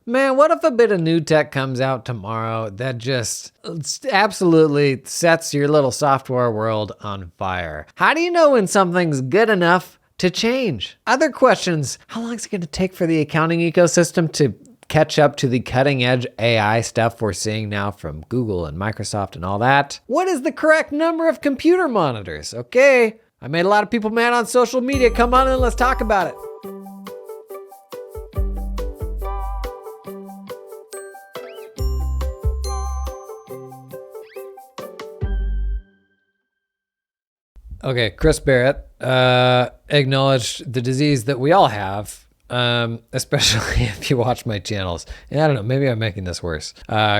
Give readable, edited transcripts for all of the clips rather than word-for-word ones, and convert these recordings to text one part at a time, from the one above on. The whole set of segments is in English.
Man, what if a bit of new tech comes out tomorrow that just absolutely sets your little software world on fire? How do you know when something's good enough to change? Other questions: how long is it going to take for the accounting ecosystem to catch up to the cutting edge AI stuff we're seeing now from Google and Microsoft and all that? What is the correct number of computer monitors? Okay, I made a lot of people mad on social media. Come on in, let's talk about it. Okay, Chris Barrett acknowledged the disease that we all have, especially if you watch my channels. And I don't know, maybe I'm making this worse.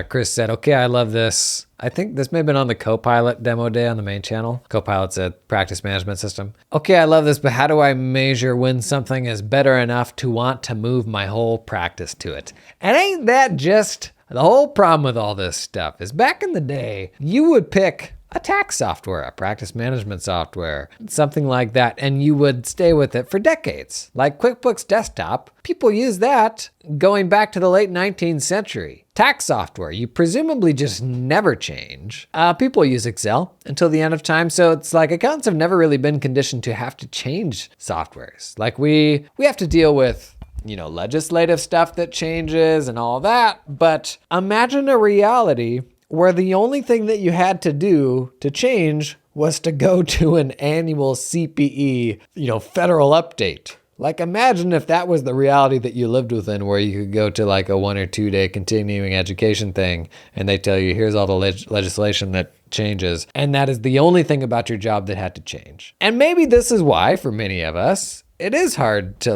Chris said, okay, I love this. I think this may have been on the Copilot demo day on the main channel. Copilot's a practice management system. Okay, I love this, but how do I measure when something is better enough to want to move my whole practice to it? And ain't that just the whole problem with all this stuff? Is back in the day, you would pick a tax software, a practice management software, something like that, and you would stay with it for decades. Like QuickBooks Desktop, people use that going back to the late 19th century. Tax software, you presumably just never change. People use Excel until the end of time, so it's like accountants have never really been conditioned to have to change softwares. Like we have to deal with legislative stuff that changes and all that, but imagine a reality where the only thing that you had to do to change was to go to an annual CPE, federal update. Like imagine if that was the reality that you lived within, where you could go to like a 1 or 2 day continuing education thing and they tell you, here's all the legislation that changes. And that is the only thing about your job that had to change. And maybe this is why for many of us, it is hard to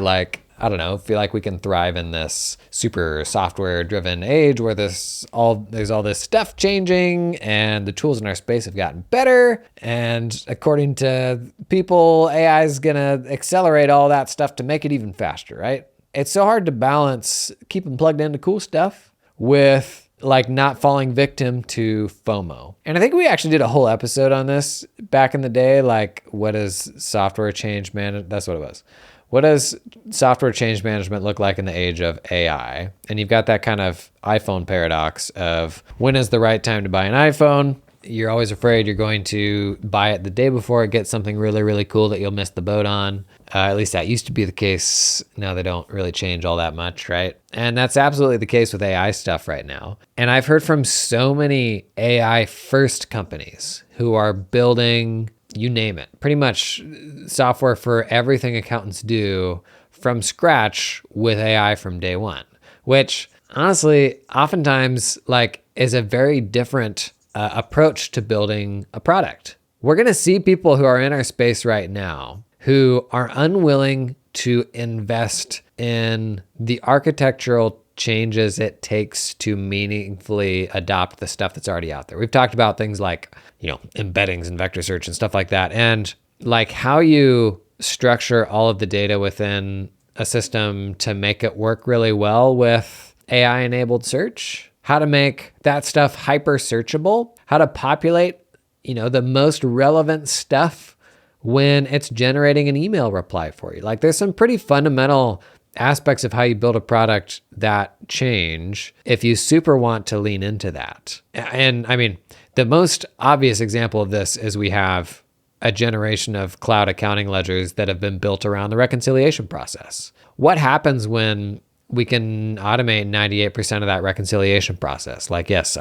feel like we can thrive in this super software-driven age where there's all this stuff changing and the tools in our space have gotten better. And according to people, AI is gonna accelerate all that stuff to make it even faster, right? It's so hard to balance keeping plugged into cool stuff with not falling victim to FOMO. And I think we actually did a whole episode on this back in the day, what does software change management, that's what it was. What does software change management look like in the age of AI? And you've got that kind of iPhone paradox of when is the right time to buy an iPhone? You're always afraid you're going to buy it the day before it gets something really, really cool that you'll miss the boat on. At least that used to be the case. Now they don't really change all that much, right? And that's absolutely the case with AI stuff right now. And I've heard from so many AI first companies who are building, you name it, pretty much software for everything accountants do from scratch with AI from day one, which honestly, oftentimes is a very different approach to building a product. We're going to see people who are in our space right now who are unwilling to invest in the architectural changes it takes to meaningfully adopt the stuff that's already out there. We've talked about things like, embeddings and vector search and stuff like that. And how you structure all of the data within a system to make it work really well with AI enabled search, how to make that stuff hyper searchable, how to populate, the most relevant stuff when it's generating an email reply for you. There's some pretty fundamental aspects of how you build a product that change if you super want to lean into that. And I mean, the most obvious example of this is we have a generation of cloud accounting ledgers that have been built around the reconciliation process. What happens when we can automate 98% of that reconciliation process? Yes,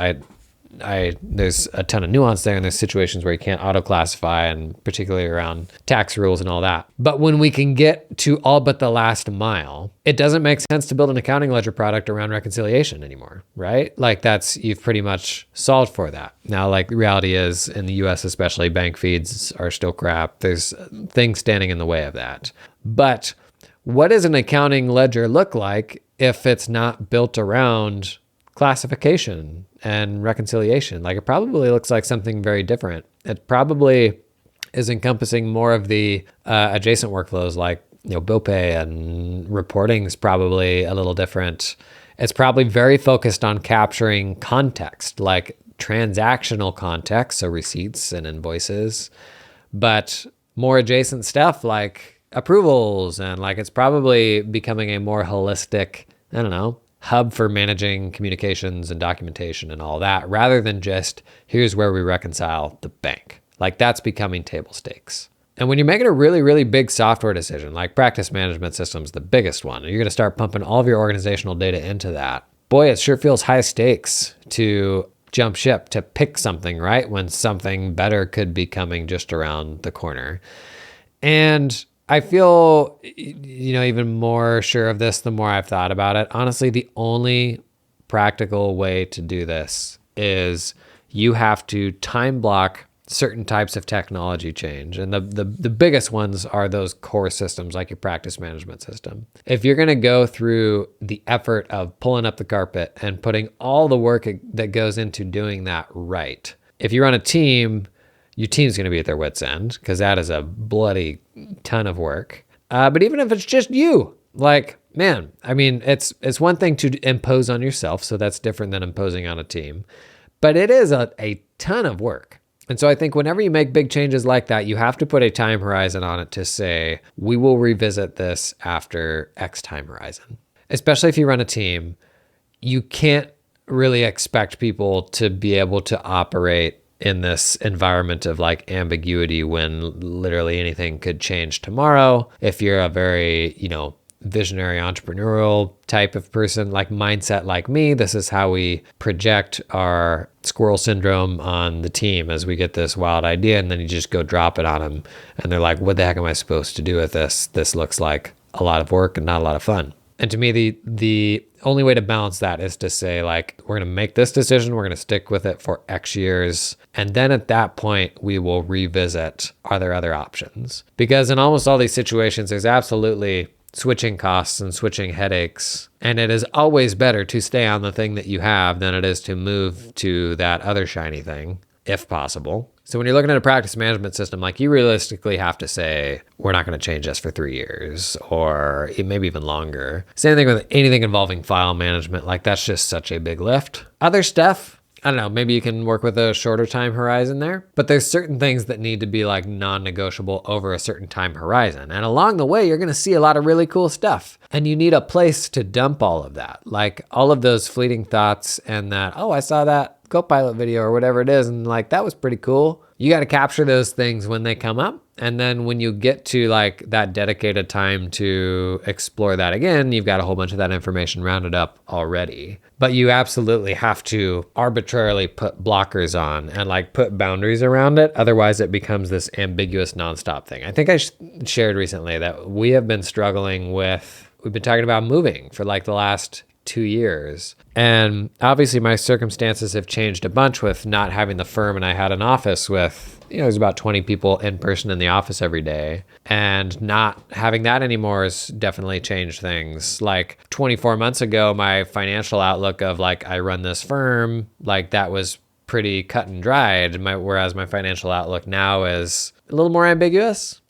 there's a ton of nuance there, and there's situations where you can't auto-classify, and particularly around tax rules and all that. But when we can get to all but the last mile, it doesn't make sense to build an accounting ledger product around reconciliation anymore, right? You've pretty much solved for that. Now, the reality is, in the US especially, bank feeds are still crap. There's things standing in the way of that. But what does an accounting ledger look like if it's not built around classification and reconciliation? It probably looks like something very different. It probably is encompassing more of the adjacent workflows bill pay, and reporting is probably a little different. It's probably very focused on capturing context, transactional context, so receipts and invoices, but more adjacent stuff like approvals, and it's probably becoming a more holistic, hub for managing communications and documentation and all that, rather than just here's where we reconcile the bank. Like that's becoming table stakes. And when you're making a really, really big software decision, like practice management systems, the biggest one, and you're going to start pumping all of your organizational data into that, boy, it sure feels high stakes to jump ship, to pick something, right? When something better could be coming just around the corner. And I feel, even more sure of this the more I've thought about it. Honestly, the only practical way to do this is you have to time block certain types of technology change. And the biggest ones are those core systems like your practice management system. If you're going to go through the effort of pulling up the carpet and putting all the work that goes into doing that right, if you run a team, your team's going to be at their wit's end because that is a bloody ton of work. But even if it's just you, like, man, I mean, it's one thing to impose on yourself. So that's different than imposing on a team. But it is a ton of work. And so I think whenever you make big changes like that, you have to put a time horizon on it to say, we will revisit this after X time horizon. Especially if you run a team, you can't really expect people to be able to operate in this environment of like ambiguity when literally anything could change tomorrow. If you're a very, visionary entrepreneurial type of person, like mindset like me, this is how we project our squirrel syndrome on the team as we get this wild idea, and then you just go drop it on them and they're like, what the heck am I supposed to do with this? This looks like a lot of work and not a lot of fun. And to me, the only way to balance that is to say, like, we're going to make this decision, we're going to stick with it for X years, and then at that point we will revisit, are there other options? Because in almost all these situations, there's absolutely switching costs and switching headaches. And it is always better to stay on the thing that you have than it is to move to that other shiny thing, if possible. So when you're looking at a practice management system, like you realistically have to say, we're not going to change this for 3 years or maybe even longer. Same thing with anything involving file management. Like that's just such a big lift. Other stuff, I don't know, maybe you can work with a shorter time horizon there, but there's certain things that need to be like non-negotiable over a certain time horizon. And along the way, you're going to see a lot of really cool stuff. And you need a place to dump all of that. Like all of those fleeting thoughts and that, oh, I saw that Copilot video or whatever it is, and like, that was pretty cool. You got to capture those things when they come up. And then when you get to like that dedicated time to explore that again, you've got a whole bunch of that information rounded up already. But you absolutely have to arbitrarily put blockers on and like put boundaries around it. Otherwise it becomes this ambiguous nonstop thing. I think I shared recently that we have been struggling with, we've been talking about moving for like the last 2 years. And obviously my circumstances have changed a bunch with not having the firm, and I had an office with, there's about 20 people in person in the office every day. And not having that anymore has definitely changed things. Like 24 months ago, my financial outlook of like, I run this firm, like that was pretty cut and dried. Whereas my financial outlook now is a little more ambiguous.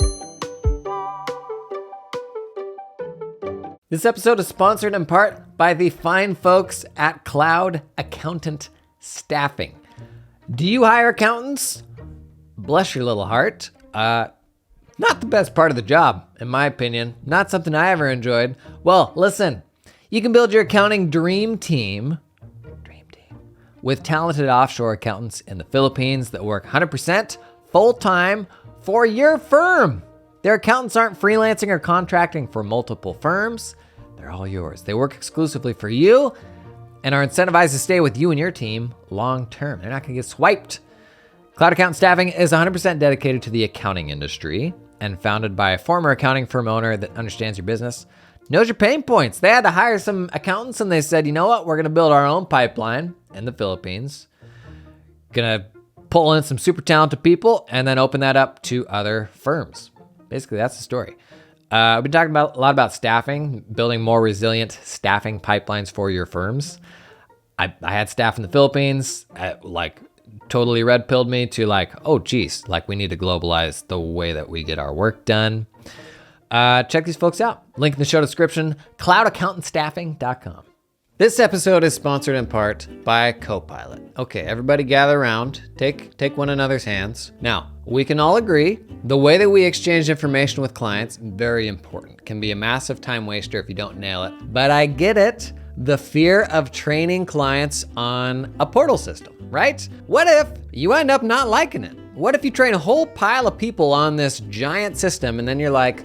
This episode is sponsored in part by the fine folks at Cloud Accountant Staffing. Do you hire accountants? Bless your little heart. Not the best part of the job, in my opinion. Not something I ever enjoyed. Well, listen, you can build your accounting dream team with talented offshore accountants in the Philippines that work 100% full-time for your firm. Their accountants aren't freelancing or contracting for multiple firms. They're all yours. They work exclusively for you and are incentivized to stay with you and your team long term. They're not going to get swiped. Cloud Accountant Staffing is 100% dedicated to the accounting industry and founded by a former accounting firm owner that understands your business, knows your pain points. They had to hire some accountants and they said, you know what? We're going to build our own pipeline in the Philippines. Going to pull in some super talented people and then open that up to other firms. Basically, that's the story. We've been talking a lot about staffing, building more resilient staffing pipelines for your firms. I had staff in the Philippines, totally red pilled me to like, oh geez, like we need to globalize the way that we get our work done. Check these folks out. Link in the show description, cloudaccountantstaffing.com. This episode is sponsored in part by Copilot. Okay, everybody gather around, take one another's hands. Now, we can all agree the way that we exchange information with clients, very important. Can be a massive time waster if you don't nail it. But I get it. the fear of training clients on a portal system, right? What if you end up not liking it? What if you train a whole pile of people on this giant system and then you're like,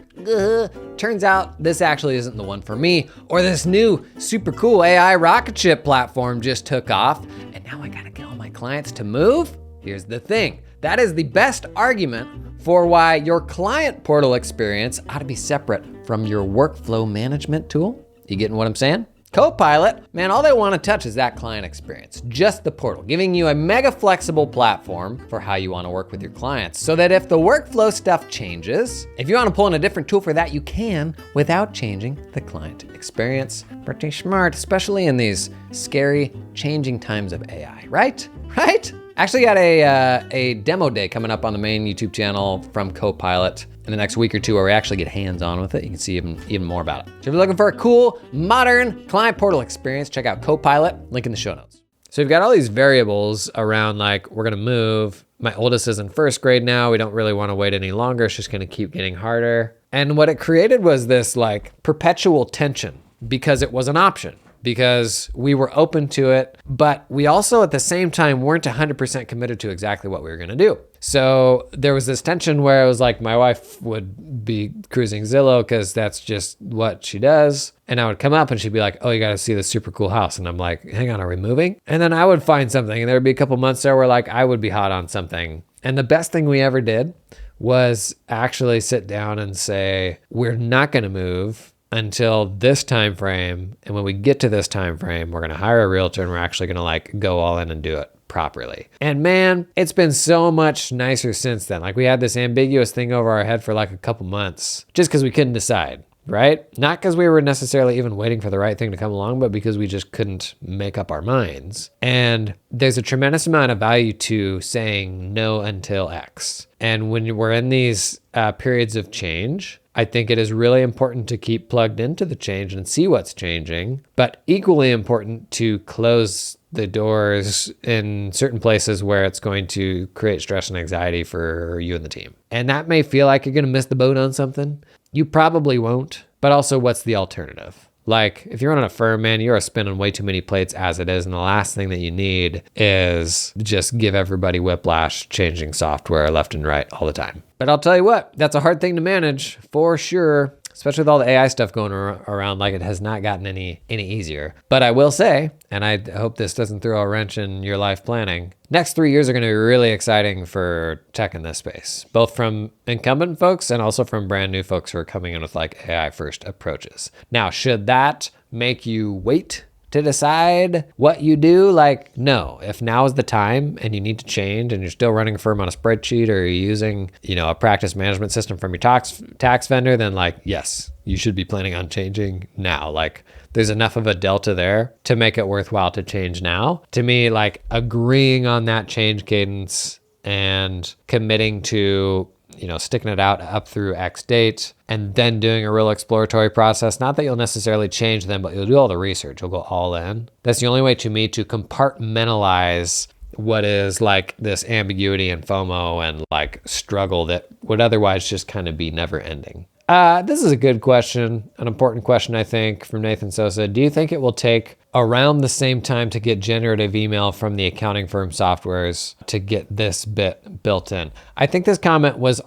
turns out this actually isn't the one for me, or this new super cool AI rocket ship platform just took off and now I gotta get all my clients to move? Here's the thing. That is the best argument for why your client portal experience ought to be separate from your workflow management tool. You getting what I'm saying? Copilot, man, all they want to touch is that client experience, just the portal, giving you a mega flexible platform for how you want to work with your clients, so that if the workflow stuff changes, if you want to pull in a different tool for that, you can without changing the client experience. Pretty smart, especially in these scary, changing times of AI, right? Right? Actually got a demo day coming up on the main YouTube channel from Copilot in the next week or two where we actually get hands-on with it. You can see even more about it. So if you're looking for a cool, modern client portal experience, check out Copilot, link in the show notes. So we've got all these variables around like, we're gonna move. My oldest is in first grade now. We don't really wanna wait any longer. It's just gonna keep getting harder. And what it created was this like perpetual tension because it was an option, because we were open to it, but we also at the same time weren't 100% committed to exactly what we were gonna do. So there was this tension where it was like my wife would be cruising Zillow because that's just what she does. And I would come up and she'd be like, oh, you gotta see this super cool house. And I'm like, hang on, are we moving? And then I would find something and there'd be a couple months there where like I would be hot on something. And the best thing we ever did was actually sit down and say, we're not gonna move until this time frame, and when we get to this time frame, we're gonna hire a realtor and we're actually gonna like go all in and do it properly. And man, it's been so much nicer since then. Like we had this ambiguous thing over our head for like a couple months just because we couldn't decide, right? Not because we were necessarily even waiting for the right thing to come along, but because we just couldn't make up our minds. And there's a tremendous amount of value to saying no until X. And when we're in these periods of change, I think it is really important to keep plugged into the change and see what's changing, but equally important to close the doors in certain places where it's going to create stress and anxiety for you and the team. And that may feel like you're going to miss the boat on something. You probably won't, but also what's the alternative? Like if you're running a firm, man, you are spinning way too many plates as it is. And the last thing that you need is just give everybody whiplash, changing software left and right all the time. But I'll tell you what, that's a hard thing to manage for sure, especially with all the AI stuff going around. Like it has not gotten any easier. But I will say, and I hope this doesn't throw a wrench in your life planning, next 3 years are going to be really exciting for tech in this space, both from incumbent folks and also from brand new folks who are coming in with like AI first approaches. Now, should that make you wait to decide what you do? Like, no. If now is the time and you need to change and you're still running a firm on a spreadsheet or you're using, a practice management system from your tax vendor, then like, yes, you should be planning on changing now. Like there's enough of a delta there to make it worthwhile to change now. To me, like agreeing on that change cadence and committing to sticking it out up through X date and then doing a real exploratory process. Not that you'll necessarily change them, but you'll do all the research. You'll go all in. That's the only way to me to compartmentalize what is like this ambiguity and FOMO and like struggle that would otherwise just kind of be never ending. This is a good question, an important question, I think, from Nathan Sosa. Do you think it will take around the same time to get generative email from the accounting firm softwares to get this bit built in? I think this comment was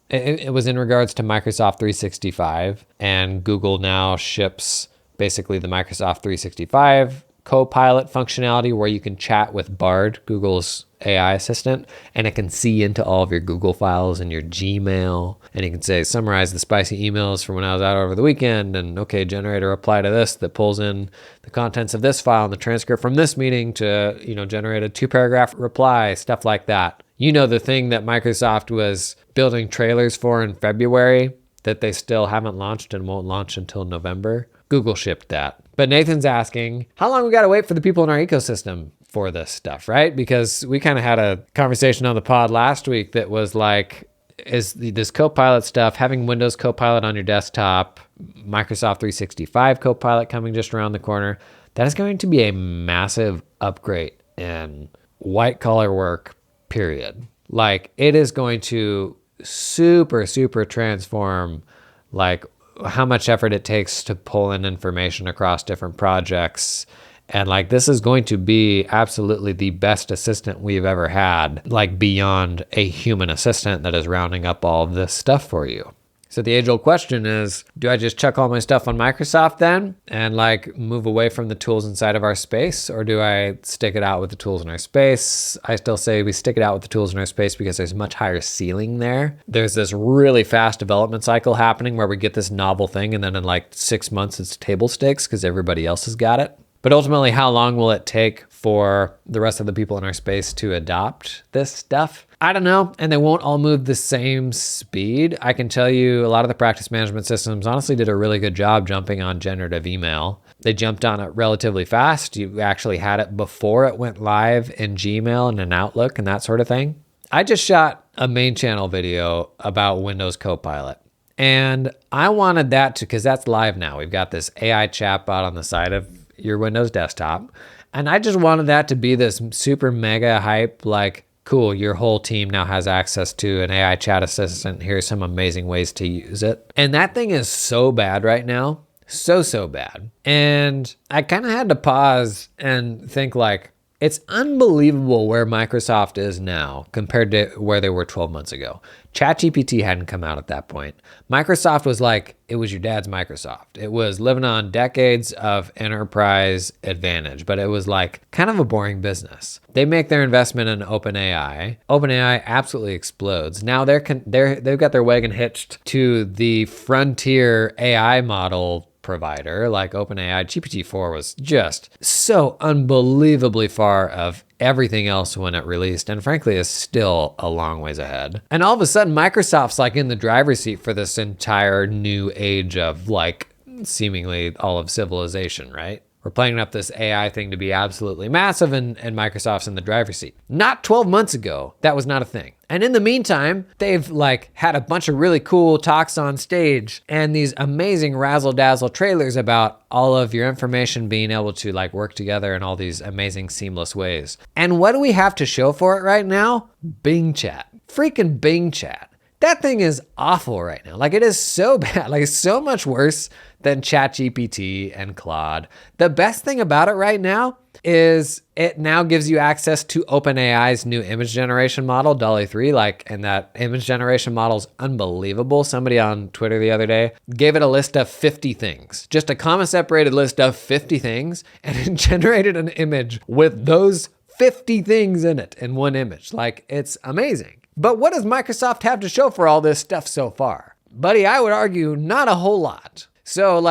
it was in regards to Microsoft 365, and Google now ships basically the Microsoft 365 Copilot functionality where you can chat with Bard, Google's AI assistant, and it can see into all of your Google files and your Gmail, and you can say, summarize the spicy emails from when I was out over the weekend, and okay, generate a reply to this that pulls in the contents of this file and the transcript from this meeting to, generate a 2-paragraph reply, stuff like that. The thing that Microsoft was building trailers for in February that they still haven't launched and won't launch until November? Google shipped that. But Nathan's asking, how long we got to wait for the people in our ecosystem for this stuff, right? Because we kind of had a conversation on the pod last week that was like, is this Copilot stuff, having Windows Copilot on your desktop, Microsoft 365 Copilot coming just around the corner, that is going to be a massive upgrade in white collar work, period. Like it is going to super, super transform like how much effort it takes to pull in information across different projects. And like, this is going to be absolutely the best assistant we've ever had, like beyond a human assistant that is rounding up all of this stuff for you. So the age-old question is, do I just chuck all my stuff on Microsoft then and like move away from the tools inside of our space? Or do I stick it out with the tools in our space? I still say we stick it out with the tools in our space because there's much higher ceiling there. There's this really fast development cycle happening where we get this novel thing and then in like 6 months it's table stakes because everybody else has got it. But ultimately, how long will it take for the rest of the people in our space to adopt this stuff? I don't know, and they won't all move the same speed. I can tell you a lot of the practice management systems honestly did a really good job jumping on generative email. They jumped on it relatively fast. You actually had it before it went live in Gmail and in Outlook and that sort of thing. I just shot a main channel video about Windows Copilot. And I wanted that to, because that's live now. We've got this AI chatbot on the side of your Windows desktop. And I just wanted that to be this super mega hype, like, cool, your whole team now has access to an AI chat assistant. Here's some amazing ways to use it. And that thing is so bad right now. So bad. And I kind of had to pause and think like, it's unbelievable where Microsoft is now compared to where they were 12 months ago. ChatGPT hadn't come out at that point. Microsoft was like, it was your dad's Microsoft. It was living on decades of enterprise advantage, but it was like kind of a boring business. They make their investment in OpenAI. OpenAI absolutely explodes. Now they've got their wagon hitched to the frontier AI model provider like OpenAI. GPT-4 was just so unbelievably far of everything else when it released, and frankly is still a long ways ahead. And all of a sudden Microsoft's like in the driver's seat for this entire new age of like seemingly all of civilization, right? We're playing up this AI thing to be absolutely massive, and Microsoft's in the driver's seat. Not 12 months ago, that was not a thing. And in the meantime, they've like had a bunch of really cool talks on stage and these amazing razzle dazzle trailers about all of your information being able to like work together in all these amazing seamless ways. And what do we have to show for it right now? Bing Chat. Freaking Bing Chat. That thing is awful right now. Like, it is so bad, like so much worse than ChatGPT and Claude. The best thing about it right now is it now gives you access to OpenAI's new image generation model, DALL-E 3, and that image generation model is unbelievable. Somebody on Twitter the other day gave it a list of 50 things, just a comma-separated list of 50 things, and it generated an image with those 50 things in it in one image. Like, it's amazing. But what does Microsoft have to show for all this stuff so far? Buddy, I would argue not a whole lot. So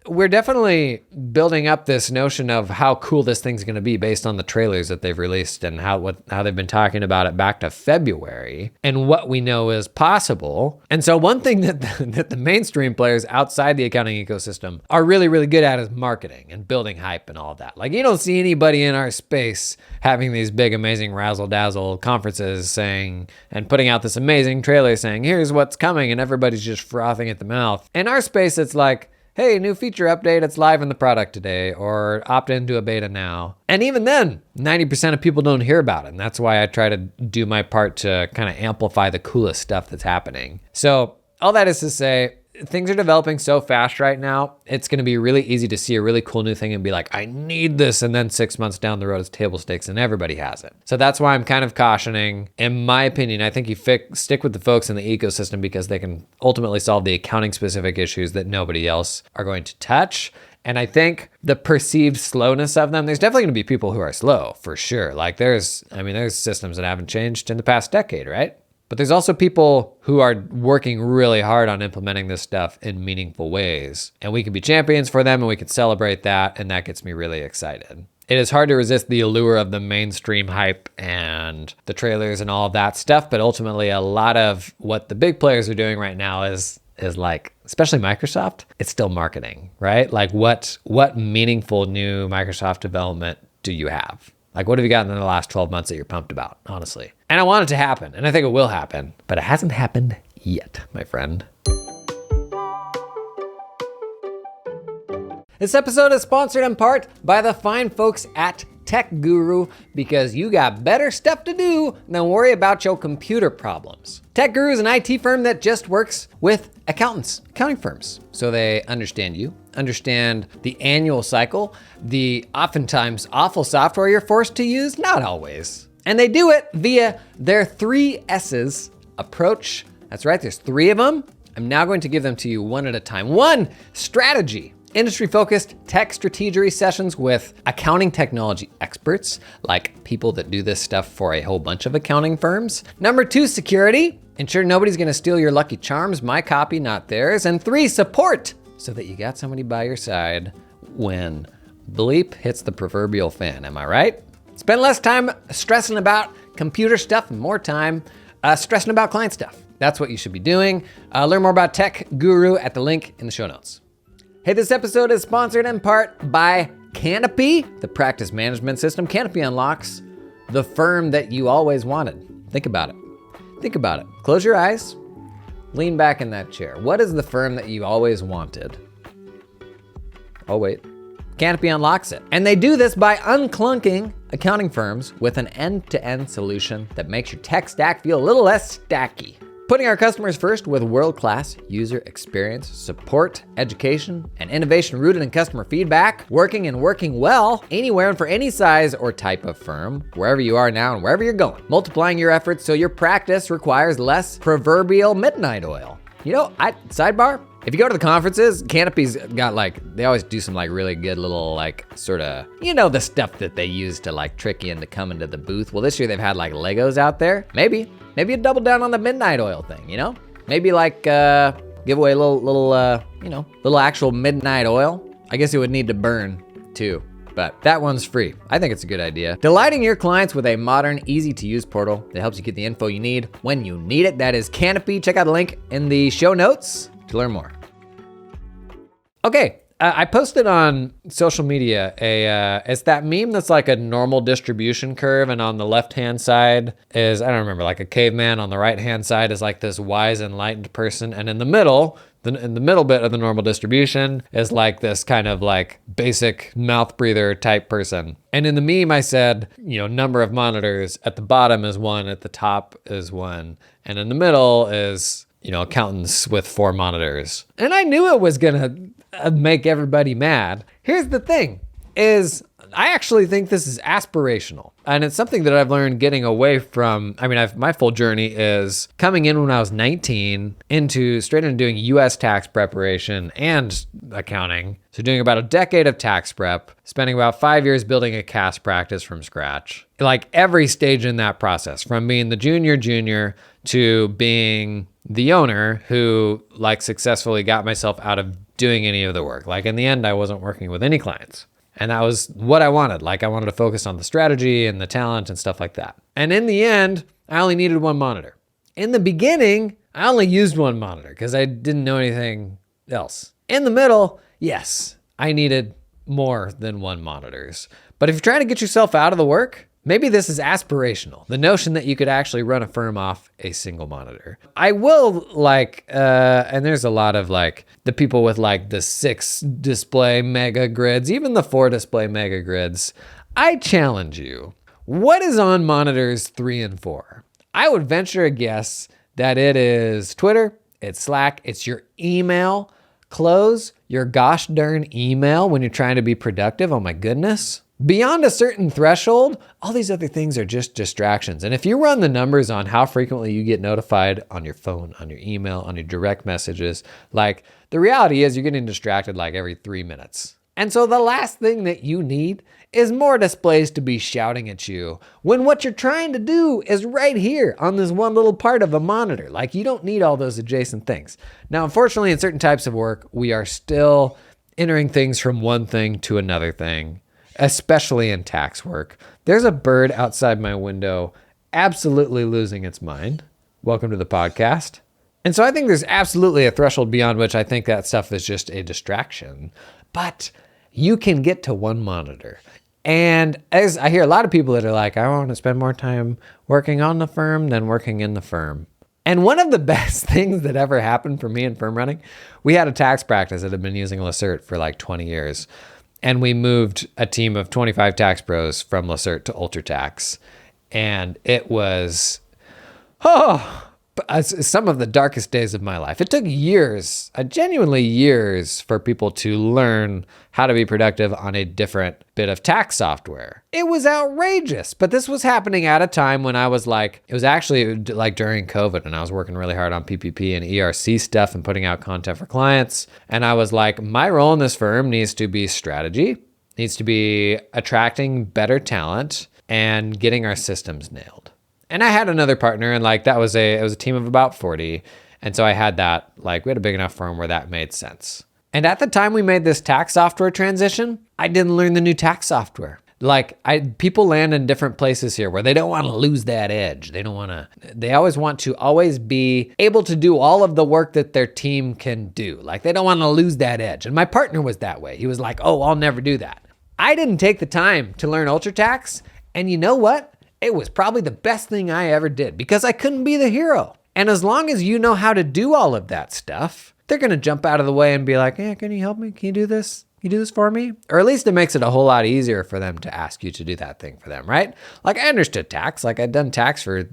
we're definitely building up this notion of how cool this thing's going to be based on the trailers that they've released and how they've been talking about it back to February and what we know is possible. And so one thing that the mainstream players outside the accounting ecosystem are really, really good at is marketing and building hype and all that. Like, you don't see anybody in our space having these big, amazing razzle-dazzle conferences saying and putting out this amazing trailer saying, here's what's coming, and everybody's just frothing at the mouth. In our space, it's like, hey, new feature update, it's live in the product today, or opt into a beta now. And even then, 90% of people don't hear about it. And that's why I try to do my part to kind of amplify the coolest stuff that's happening. So all that is to say, things are developing so fast right now, it's going to be really easy to see a really cool new thing and be like, I need this. And then 6 months down the road, it's table stakes and everybody has it. So that's why I'm kind of cautioning. In my opinion, I think you stick with the folks in the ecosystem because they can ultimately solve the accounting specific issues that nobody else are going to touch. And I think the perceived slowness of them, there's definitely going to be people who are slow for sure. Like there's systems that haven't changed in the past decade, right? But there's also people who are working really hard on implementing this stuff in meaningful ways. And we can be champions for them and we can celebrate that. And that gets me really excited. It is hard to resist the allure of the mainstream hype and the trailers and all of that stuff. But ultimately, a lot of what the big players are doing right now is like, especially Microsoft, it's still marketing, right? Like what meaningful new Microsoft development do you have? Like, what have you gotten in the last 12 months that you're pumped about, honestly? And I want it to happen, and I think it will happen, but it hasn't happened yet, my friend. This episode is sponsored in part by the fine folks at tech guru because you got better stuff to do than worry about your computer problems. Tech Guru is an IT firm that just works with accountants, accounting firms. So they understand you, understand the annual cycle, the oftentimes awful software you're forced to use, not always. And they do it via their 3 S's approach. That's right, there's 3 of them. I'm now going to give them to you one at a time. 1, strategy. Industry-focused tech strategery sessions with accounting technology experts, like people that do this stuff for a whole bunch of accounting firms. Number 2, security. Ensure nobody's gonna steal your lucky charms, my copy, not theirs. And 3, support, so that you got somebody by your side when bleep hits the proverbial fan, am I right? Spend less time stressing about computer stuff and more time stressing about client stuff. That's what you should be doing. Learn more about Tech Guru at the link in the show notes. Hey, this episode is sponsored in part by Canopy, the practice management system. Canopy unlocks the firm that you always wanted. Think about it. Think about it. Close your eyes, lean back in that chair. What is the firm that you always wanted? Oh, wait. Canopy unlocks it. And they do this by unclunking accounting firms with an end-to-end solution that makes your tech stack feel a little less stacky. Putting our customers first with world-class user experience, support, education, and innovation rooted in customer feedback, working well anywhere and for any size or type of firm, wherever you are now and wherever you're going. Multiplying your efforts so your practice requires less proverbial midnight oil. You know, sidebar, if you go to the conferences, Canopy's got they always do some really good little sort of, the stuff that they use to trick you into coming to the booth. Well, this year they've had Legos out there. Maybe you double down on the midnight oil thing, Maybe give away a little actual midnight oil. I guess it would need to burn too, but that one's free. I think it's a good idea. Delighting your clients with a modern, easy to use portal that helps you get the info you need when you need it. That is Canopy. Check out the link in the show notes to learn more. Okay, I posted on social media it's that meme that's like a normal distribution curve, and on the left-hand side is, I don't remember, like a caveman. On the right-hand side is like this wise, enlightened person, and in the middle bit of the normal distribution is like this kind of basic mouth breather type person. And in the meme I said, number of monitors, at the bottom is 1, at the top is 1, and in the middle is, accountants with 4 monitors. And I knew it was gonna make everybody mad. Here's the thing, is I actually think this is aspirational. And it's something that I've learned getting away from. My full journey is coming in when I was 19 straight into doing US tax preparation and accounting. So doing about a decade of tax prep, spending about 5 years building a CAS practice from scratch. Every stage in that process, from being the junior to being the owner who successfully got myself out of doing any of the work. In the end, I wasn't working with any clients. And that was what I wanted. I wanted to focus on the strategy and the talent and stuff like that. And in the end, I only needed 1 monitor. In the beginning, I only used 1 monitor because I didn't know anything else. In the middle, yes, I needed more than 1 monitors. But if you're trying to get yourself out of the work, maybe this is aspirational. The notion that you could actually run a firm off a single monitor. I will and there's a lot of the people with the 6 display mega grids, even the 4 display mega grids. I challenge you. What is on monitors 3 and 4? I would venture a guess that it is Twitter, it's Slack, it's your email. Close your gosh darn email when you're trying to be productive. Oh my goodness. Beyond a certain threshold, all these other things are just distractions. And if you run the numbers on how frequently you get notified on your phone, on your email, on your direct messages, the reality is you're getting distracted every 3 minutes. And so the last thing that you need is more displays to be shouting at you when what you're trying to do is right here on this one little part of a monitor. You don't need all those adjacent things. Now, unfortunately, in certain types of work, we are still entering things from one thing to another thing. Especially in tax work. There's a bird outside my window absolutely losing its mind. Welcome to the podcast. And so I think there's absolutely a threshold beyond which I think that stuff is just a distraction. But you can get to 1 monitor. And as I hear a lot of people that are I want to spend more time working on the firm than working in the firm. And one of the best things that ever happened for me in firm running, we had a tax practice that had been using Lacert for 20 years. And we moved a team of 25 tax pros from Lacerte to UltraTax. And it was, some of the darkest days of my life. It took years, genuinely years, for people to learn how to be productive on a different bit of tax software. It was outrageous, but this was happening at a time when I was like, it was actually like during COVID, and I was working really hard on PPP and ERC stuff and putting out content for clients. And I was like, my role in this firm needs to be strategy, needs to be attracting better talent and getting our systems nailed. And I had another partner, and like it was a team of about 40. And so I had that, like we had a big enough firm where that made sense. And at the time we made this tax software transition, I didn't learn the new tax software. Like people land in different places here where they don't want to lose that edge. They always want to always be able to do all of the work that their team can do. Like they don't want to lose that edge. And my partner was that way. He was like, oh, I'll never do that. I didn't take the time to learn UltraTax. And you know what? It was probably the best thing I ever did because I couldn't be the hero. And as long as you know how to do all of that stuff, they're going to jump out of the way and be like, hey, can you help me? Can you do this? Can you do this for me? Or at least it makes it a whole lot easier for them to ask you to do that thing for them, right? Like I understood tax. Like I'd done tax for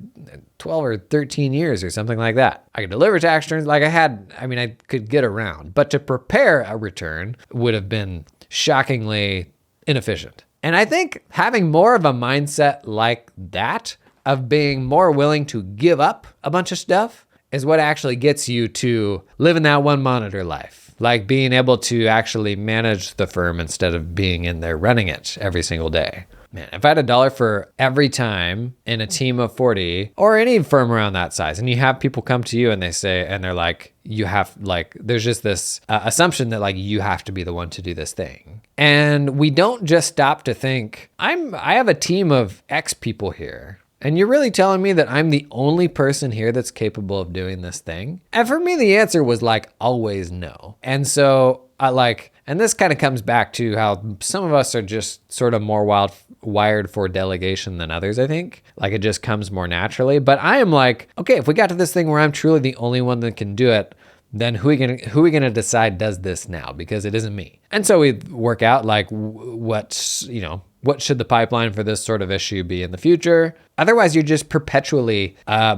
12 or 13 years or something like that. I could deliver tax returns. I could get around. But to prepare a return would have been shockingly inefficient. And I think having more of a mindset like that, of being more willing to give up a bunch of stuff, is what actually gets you to living that one monitor life. Like being able to actually manage the firm instead of being in there running it every single day. Man, if I had $1 for every time in a team of 40 or any firm around that size, and you have people come to you and they're like, there's just this assumption that like you have to be the one to do this thing. And we don't just stop to think, I have a team of X people here. And you're really telling me that I'm the only person here that's capable of doing this thing? And for me, the answer was like always no. And so and this kind of comes back to how some of us are just sort of more wired for delegation than others, I think. Like it just comes more naturally. But I am like, okay, if we got to this thing where I'm truly the only one that can do it, then who are we gonna decide does this now? Because it isn't me. And so we work out like what should the pipeline for this sort of issue be in the future? Otherwise, you're just perpetually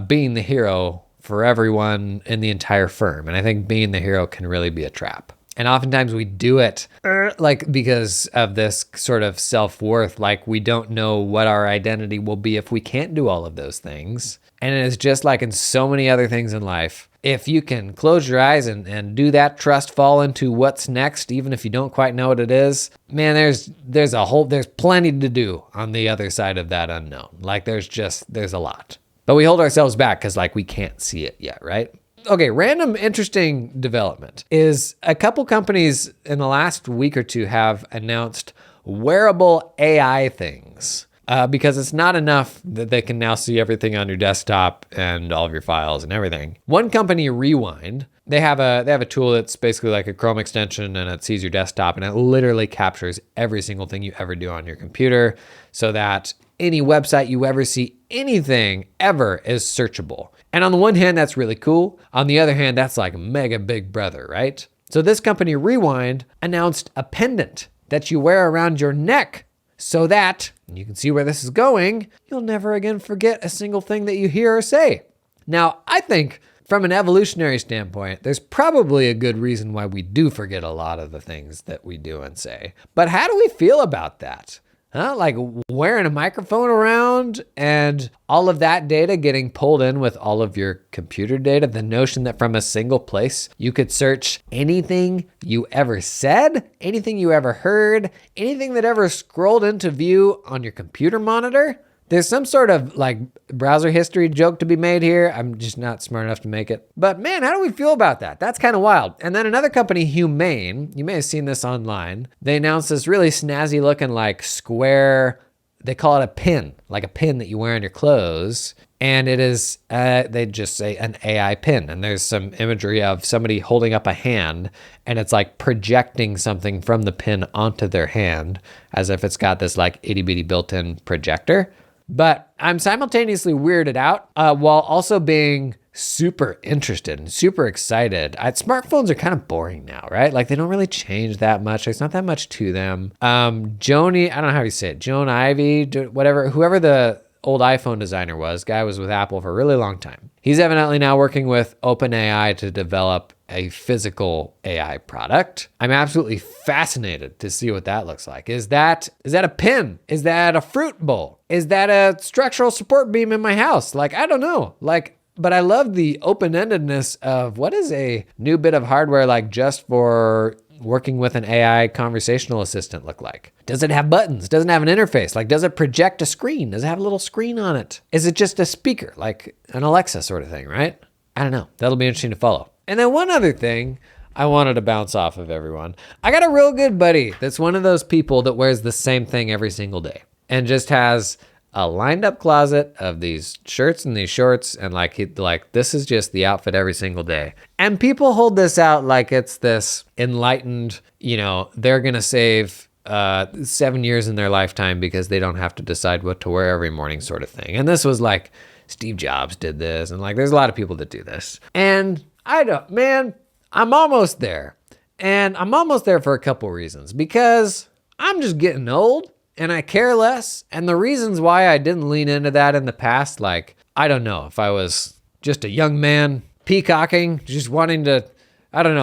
being the hero for everyone in the entire firm. And I think being the hero can really be a trap. And oftentimes we do it because of this sort of self-worth. Like we don't know what our identity will be if we can't do all of those things. And it is just like in so many other things in life. If you can close your eyes and do that, trust fall into what's next, even if you don't quite know what it is, man, there's plenty to do on the other side of that unknown. Like there's a lot. But we hold ourselves back because like we can't see it yet, right? Okay, random interesting development is a couple companies in the last week or two have announced wearable AI things. Because it's not enough that they can now see everything on your desktop and all of your files and everything. One company, Rewind, they have a tool that's basically like a Chrome extension, and it sees your desktop and it literally captures every single thing you ever do on your computer so that any website you ever see, anything ever, is searchable. And on the one hand, that's really cool. On the other hand, that's like mega big brother, right? So this company, Rewind, announced a pendant that you wear around your neck so that, you can see where this is going, you'll never again forget a single thing that you hear or say. Now, I think from an evolutionary standpoint, there's probably a good reason why we do forget a lot of the things that we do and say. But how do we feel about that? Like wearing a microphone around and all of that data getting pulled in with all of your computer data. The notion that from a single place, you could search anything you ever said, anything you ever heard, anything that ever scrolled into view on your computer monitor. There's some sort of like browser history joke to be made here. I'm just not smart enough to make it. But man, how do we feel about that? That's kind of wild. And then another company, Humane, you may have seen this online. They announced this really snazzy looking like square, they call it a pin, like a pin that you wear on your clothes. And it is, they just say an AI pin. And there's some imagery of somebody holding up a hand and it's like projecting something from the pin onto their hand as if it's got this like itty bitty built-in projector. But I'm simultaneously weirded out while also being super interested and super excited. Smartphones are kind of boring now, right? Like they don't really change that much. There's not that much to them. Joni, I don't know how you say it. Joan Ivy, whatever, whoever the old iPhone designer was, guy was with Apple for a really long time. He's evidently now working with OpenAI to develop a physical AI product. I'm absolutely fascinated to see what that looks like. Is that a pin? Is that a fruit bowl? Is that a structural support beam in my house? Like, I don't know. But I love the open-endedness of what is a new bit of hardware like just for working with an AI conversational assistant look like? Does it have buttons? Does it have an interface? Like, does it project a screen? Does it have a little screen on it? Is it just a speaker, like an Alexa sort of thing, right? I don't know. That'll be interesting to follow. And then one other thing I wanted to bounce off of everyone. I got a real good buddy that's one of those people that wears the same thing every single day and just has a lined up closet of these shirts and these shorts, and this is just the outfit every single day. And people hold this out like it's this enlightened, they're gonna save 7 years in their lifetime because they don't have to decide what to wear every morning sort of thing. And this was like Steve Jobs did this, and there's a lot of people that do this. And I'm almost there. And I'm almost there for a couple reasons, because I'm just getting old and I care less. And the reasons why I didn't lean into that in the past, I don't know, if I was just a young man peacocking, just wanting to,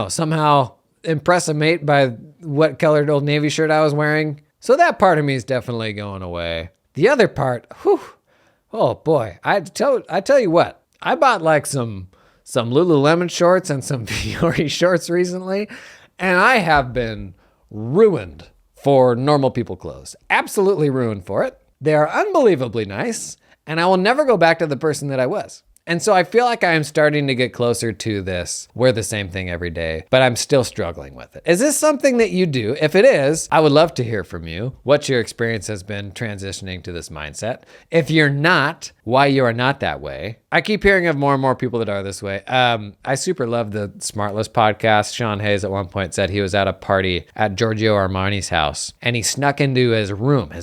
somehow impress a mate by what colored Old Navy shirt I was wearing. So that part of me is definitely going away. The other part, oh boy, I tell you what, I bought some Lululemon shorts and some Fiore shorts recently, and I have been ruined for normal people clothes. Absolutely ruined for it. They are unbelievably nice, and I will never go back to the person that I was. And so I feel like I am starting to get closer to this, wear the same thing every day, but I'm still struggling with it. Is this something that you do? If it is, I would love to hear from you what your experience has been transitioning to this mindset. If you're not, why you are not that way. I keep hearing of more and more people that are this way. I super love the Smartless podcast. Sean Hayes at one point said he was at a party at Giorgio Armani's house, and he snuck into his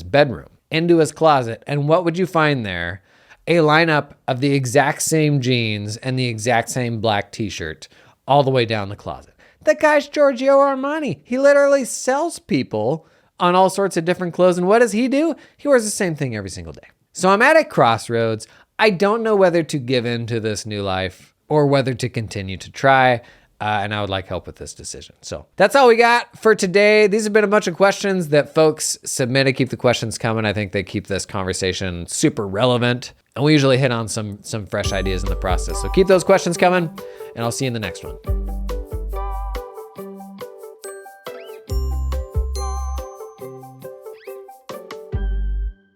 bedroom, into his closet. And what would you find there? A lineup of the exact same jeans and the exact same black t-shirt all the way down the closet. That guy's Giorgio Armani. He literally sells people on all sorts of different clothes. And what does he do? He wears the same thing every single day. So I'm at a crossroads. I don't know whether to give in to this new life or whether to continue to try. And I would like help with this decision. So that's all we got for today. These have been a bunch of questions that folks submitted. Keep the questions coming. I think they keep this conversation super relevant. And we usually hit on some fresh ideas in the process. So keep those questions coming, and I'll see you in the next one.